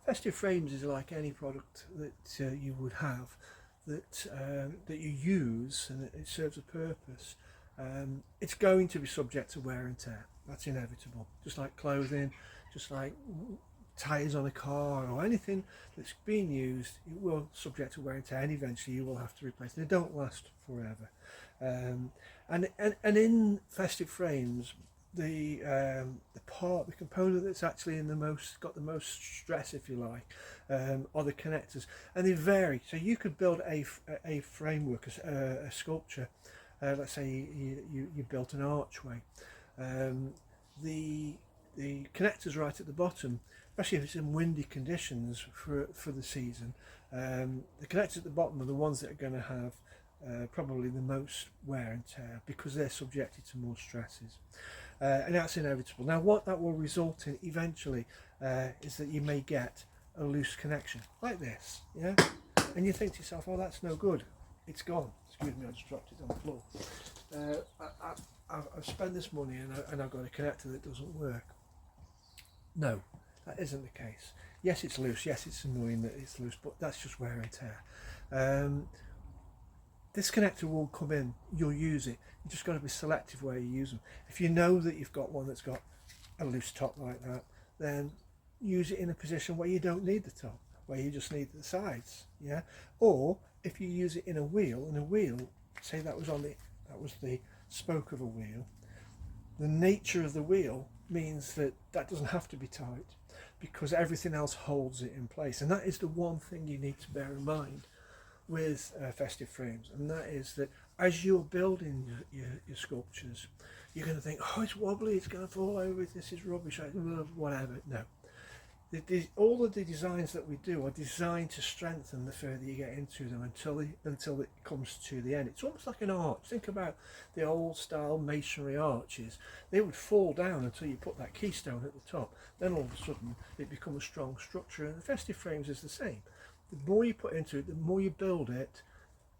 Festive frames is like any product that you would have that you use and it serves a purpose. It's going to be subject to wear and tear. That's inevitable. Just like clothing, just like tyres on a car or anything that's being used, it will subject to wear and tear, and eventually you will have to replace them. They don't last forever. Um, and in festive frames, the component that's actually in the most got the most stress, if you like, are the connectors, and they vary. So you could build a framework, a sculpture. Let's say you built an archway. Um, the the connectors right at the bottom, especially if it's in windy conditions for the season. The connectors at the bottom are the ones that are going to have probably the most wear and tear because they're subjected to more stresses. And that's inevitable. Now, what that will result in eventually is that you may get a loose connection like this, yeah, and you think to yourself, "Oh, that's no good. It's gone." Excuse me, I just dropped it on the floor. I've spent this money and I've got a connector that doesn't work. No, that isn't the case. Yes, it's loose. Yes, it's annoying that it's loose, but that's just wear and tear. Um, this connector will come in. You'll use it. You just got to be selective where you use them. If you know that you've got one that's got a loose top like that, then use it in a position where you don't need the top, where you just need the sides. Yeah. Or if you use it in a wheel, say that was the spoke of a wheel, the nature of the wheel means that that doesn't have to be tight because everything else holds it in place. And that is the one thing you need to bear in mind with festive frames, and that is that as you're building your sculptures, you're going to think, oh, it's wobbly, it's going to fall over, this is rubbish, whatever. No, all of the designs that we do are designed to strengthen the further you get into them until it comes to the end. It's almost like an arch. Think about the old style masonry arches. They would fall down until you put that keystone at the top. Then all of a sudden it becomes a strong structure, and the festive frames is the same. The more you put into it, the more you build it,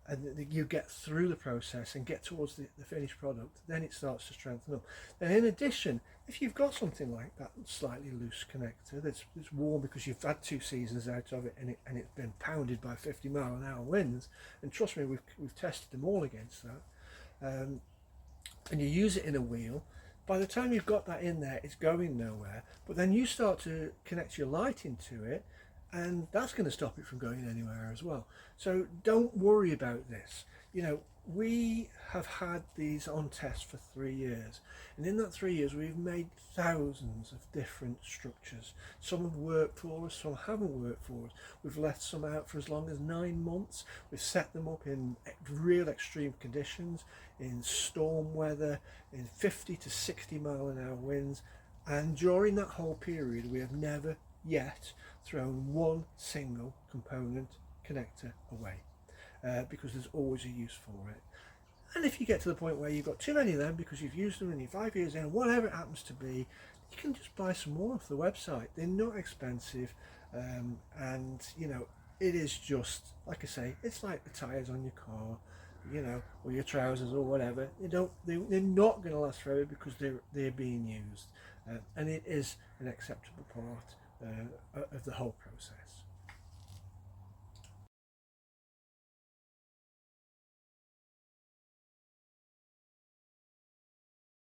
and you get through the process and get towards the finished product, then it starts to strengthen up. And in addition, if you've got something like that slightly loose connector that's worn because you've had 2 seasons out of it and it's been pounded by 50-mile-an-hour winds, and trust me, we've tested them all against that, and you use it in a wheel, by the time you've got that in there, it's going nowhere. But then you start to connect your light into it, and that's going to stop it from going anywhere as well. So don't worry about this. You know, we have had these on test for 3 years, and in that 3 years we've made thousands of different structures. Some have worked for us, some haven't worked for us. We've left some out for as long as 9 months. We've set them up in real extreme conditions, in storm weather, in 50 to 60 mile an hour winds, and during that whole period we have never yet thrown one single component connector away, because there's always a use for it. And if you get to the point where you've got too many of them because you've used them in your 5 years in, whatever it happens to be, you can just buy some more off the website. They're not expensive, and you know, it is just like I say, it's like the tires on your car, you know, or your trousers or whatever. They're not going to last forever because they're being used, and it is an acceptable part of the whole process.